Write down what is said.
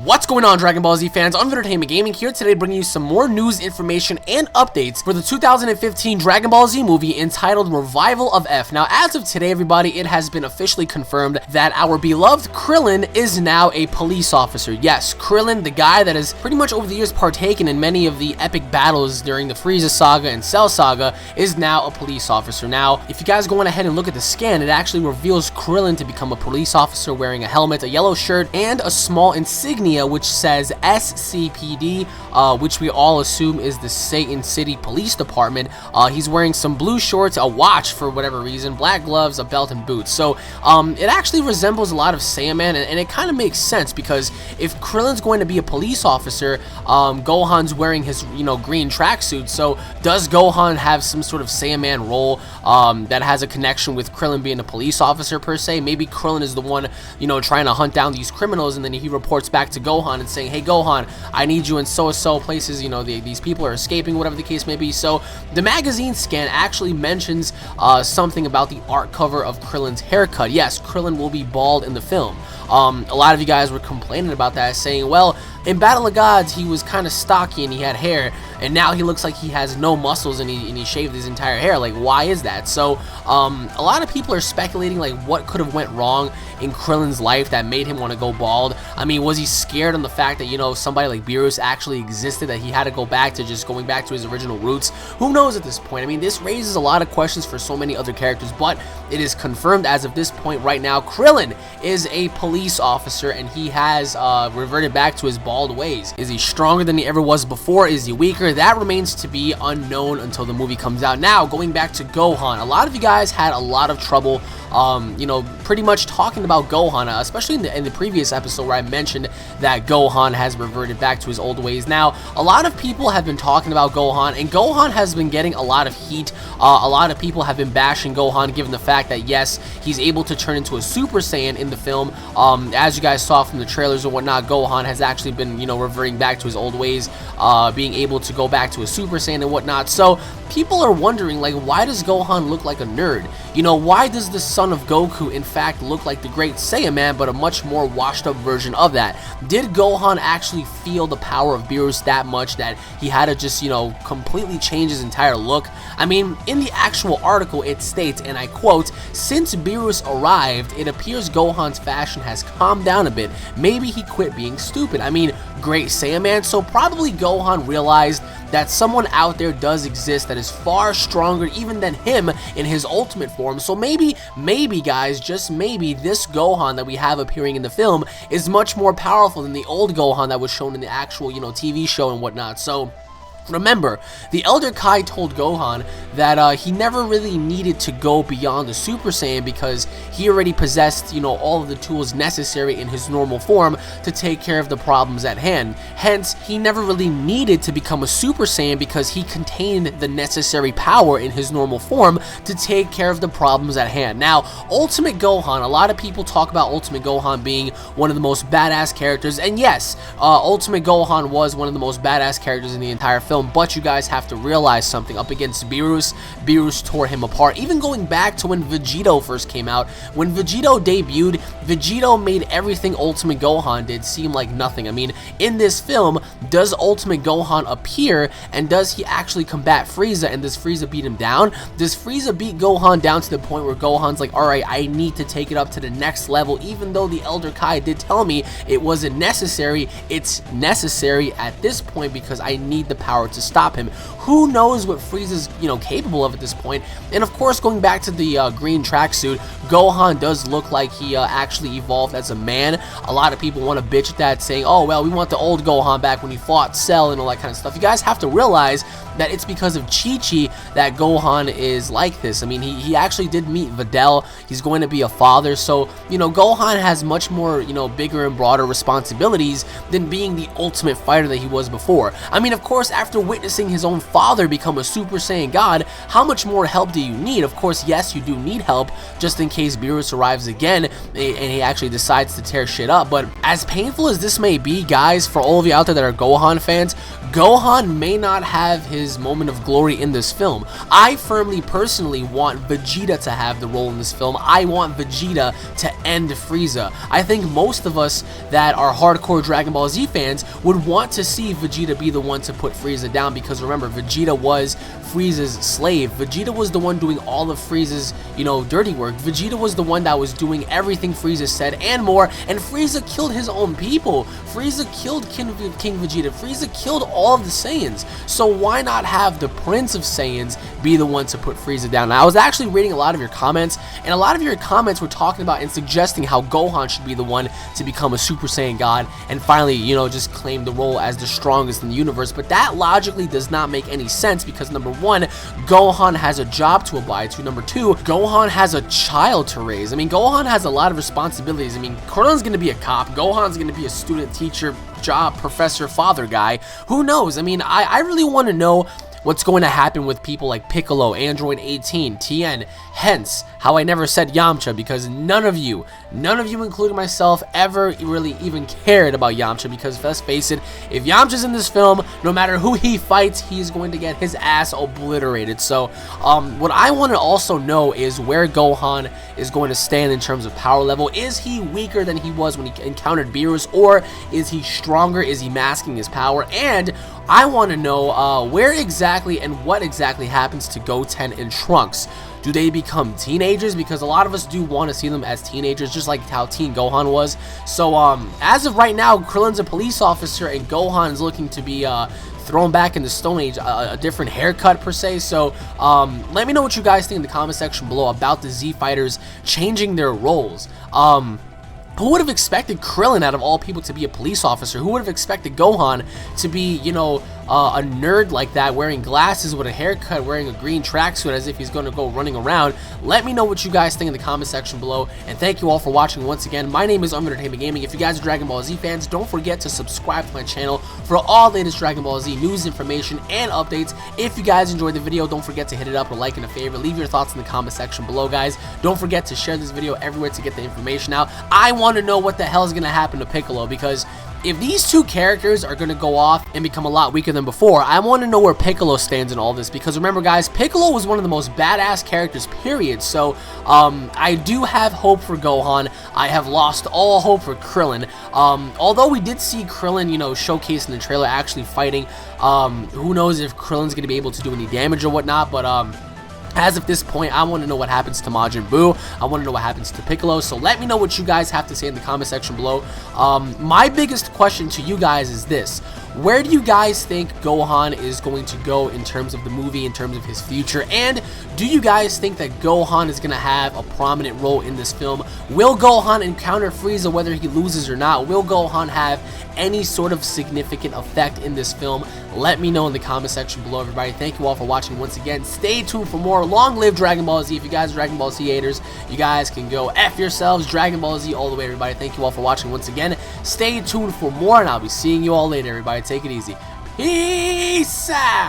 What's going on, Dragon Ball Z fans? Untitled Gaming here today, bringing you some more news, information, and updates for the 2015 Dragon Ball Z movie entitled Revival of F. Now, as of today, everybody, it has been officially confirmed that our beloved Krillon is now a police officer. Yes, Krillon, the guy that has pretty much over the years partaken in many of the epic battles during the Frieza Saga and Cell Saga, is now a police officer. Now, if you guys go on ahead and look at the scan, it actually reveals Krillon to become a police officer wearing a helmet, a yellow shirt, and a small insignia which says SCPD, which we all assume is the Satan City Police Department. He's wearing some blue shorts, a watch for whatever reason, black gloves, a belt, and boots. So it actually resembles a lot of Saiyaman, and it kind of makes sense because if Krillen's going to be a police officer, Gohan's wearing his green tracksuit. So does Gohan have some sort of Saiyaman role that has a connection with Krillon being a police officer per se? Maybe Krillon is the one trying to hunt down these criminals, and then he reports back to Gohan and saying, hey Gohan, I need you in so places, these people are escaping, whatever the case may be. So the magazine scan actually mentions something about the art cover of Krillon's haircut. Yes, Krillon will be bald in the film. A lot of you guys were complaining about that, saying, well, in Battle of Gods, he was kind of stocky and he had hair, and now he looks like he has no muscles and he shaved his entire hair. Like, why is that? So, a lot of people are speculating, like, what could have went wrong in Krillon's life that made him want to go bald. I mean, was he scared on the fact that, somebody like Beerus actually existed, that he had to go back to just going back to his original roots? Who knows at this point? I mean, this raises a lot of questions for so many other characters, but it is confirmed as of this point right now, Krillon is a police officer, and he has reverted back to his bald ways. Is he stronger than he ever was before? Is he weaker? That remains to be unknown until the movie comes out. Now, going back to Gohan, a lot of you guys had a lot of trouble pretty much talking about Gohan, especially in the previous episode where I mentioned that Gohan has reverted back to his old ways. Now, a lot of people have been talking about Gohan, and Gohan has been getting a lot of heat. A lot of people have been bashing Gohan, given the fact that, yes, he's able to turn into a Super Saiyan in the film. As you guys saw from the trailers and whatnot, Gohan has actually been, reverting back to his old ways, being able to go back to a Super Saiyan and whatnot. So, people are wondering, like, why does Gohan look like a nerd? Why does the son of Goku, in fact, look like the Great Saiyaman, but a much more washed up version of that? Did Gohan actually feel the power of Beerus that much that he had to just, completely change his entire look? I mean, in the actual article, it states, and I quote, "Since Beerus arrived, it appears Gohan's fashion has calmed down a bit. Maybe he quit being stupid." I mean, Great Saiyaman, so probably Gohan realized that someone out there does exist that is far stronger even than him in his ultimate form. So maybe guys, just maybe, this Gohan that we have appearing in the film is much more powerful than the old Gohan that was shown in the actual, TV show and whatnot. So remember, the Elder Kai told Gohan that he never really needed to go beyond the Super Saiyan because he already possessed, all of the tools necessary in his normal form to take care of the problems at hand. Hence, he never really needed to become a Super Saiyan because he contained the necessary power in his normal form to take care of the problems at hand. Now, Ultimate Gohan, a lot of people talk about Ultimate Gohan being one of the most badass characters, and yes, Ultimate Gohan was one of the most badass characters in the entire film. But you guys have to realize something. Up against Beerus tore him apart. Even going back to when Vegito first came out, when Vegito debuted, Vegito made everything Ultimate Gohan did seem like nothing. I mean, in this film, does Ultimate Gohan appear, and does he actually combat Frieza, and does Frieza beat him down? Does Frieza beat Gohan down to the point where Gohan's like, alright, I need to take it up to the next level, even though the Elder Kai did tell me it wasn't necessary? It's necessary at this point because I need the power to stop him. Who knows what Frieza's capable of at this point? And of course, going back to the green tracksuit, Gohan does look like he actually evolved as a man. A lot of people want to bitch at that, saying, oh well, we want the old Gohan back when he fought Cell and all that kind of stuff. You guys have to realize that it's because of Chi-Chi that Gohan is like this. I mean, he actually did meet Videl. He's going to be a father, so Gohan has much more bigger and broader responsibilities than being the ultimate fighter that he was before. I mean, of course, after witnessing his own father become a Super Saiyan God, how much more help do you need? Of course, yes, you do need help just in case Beerus arrives again and he actually decides to tear shit up. But as painful as this may be, guys, for all of you out there that are Gohan fans, Gohan may not have his moment of glory in this film. I firmly, personally want Vegeta to have the role in this film. I want Vegeta to end Frieza. I think most of us that are hardcore Dragon Ball Z fans would want to see Vegeta be the one to put Frieza down, because remember, Vegeta was Frieza's slave. Vegeta was the one doing all of Frieza's, dirty work. Vegeta was the one that was doing everything Frieza said and more, and Frieza killed his own people. Frieza killed King Vegeta. Frieza killed all of the Saiyans. So why not have the Prince of Saiyans be the one to put Frieza down? Now, I was actually reading a lot of your comments, and a lot of your comments were talking about and suggesting how Gohan should be the one to become a Super Saiyan God and finally, just claim the role as the strongest in the universe. But that logically does not make any sense, because number one, Gohan has a job to abide to. Number two, Gohan has a child to raise. I mean, Gohan has a lot of responsibilities. I mean, Krillen's going to be a cop. Gohan's going to be a student, teacher, job, professor, father guy. Who knows? I mean, I really want to know what's going to happen with people like Piccolo, Android 18, Tien, hence how I never said Yamcha, because none of you including myself ever really even cared about Yamcha, because let's face it, if Yamcha's in this film, no matter who he fights, he's going to get his ass obliterated. So what I want to also know is where Gohan is going to stand in terms of power level. Is he weaker than he was when he encountered Beerus, or is he stronger? Is he masking his power? And I want to know where exactly and what exactly happens to Goten and Trunks. Do they become teenagers? Because a lot of us do want to see them as teenagers, just like how Teen Gohan was. So as of right now, Krillen's a police officer and Gohan's looking to be thrown back in the Stone Age, a different haircut per se. So let me know what you guys think in the comment section below about the Z Fighters changing their roles. Who would have expected Krillen, out of all people, to be a police officer? Who would have expected Gohan to be, a nerd like that, wearing glasses with a haircut, wearing a green tracksuit as if he's going to go running around? Let me know what you guys think in the comment section below, and thank you all for watching once again. My name is UnrealEntGaming. If you guys are Dragon Ball Z fans, don't forget to subscribe to my channel for all the latest Dragon Ball Z news, information, and updates. If you guys enjoyed the video, don't forget to hit it up, a like, and a favorite. Leave your thoughts in the comment section below, guys. Don't forget to share this video everywhere to get the information out. I want to know what the hell is going to happen to Piccolo, because if these two characters are going to go off and become a lot weaker than before, I want to know where Piccolo stands in all this, because remember, guys, Piccolo was one of the most badass characters, period. So I do have hope for Gohan. I have lost all hope for Krillin. Although we did see Krillin, showcased in the trailer actually fighting. Who knows if Krillin's going to be able to do any damage or whatnot, but as of this point, I want to know what happens to Majin Buu. I want to know what happens to Piccolo. So let me know what you guys have to say in the comment section below. My biggest question to you guys is this: where do you guys think Gohan is going to go in terms of the movie, in terms of his future? And do you guys think that Gohan is going to have a prominent role in this film? Will Gohan encounter Frieza whether he loses or not? Will Gohan have any sort of significant effect in this film? Let me know in the comment section below, everybody. Thank you all for watching once again. Stay tuned for more. Long live Dragon Ball Z. If you guys are Dragon Ball Z haters, you guys can go F yourselves. Dragon Ball Z all the way, everybody. Thank you all for watching once again. Stay tuned for more, and I'll be seeing you all later, everybody. Take it easy. Peace out.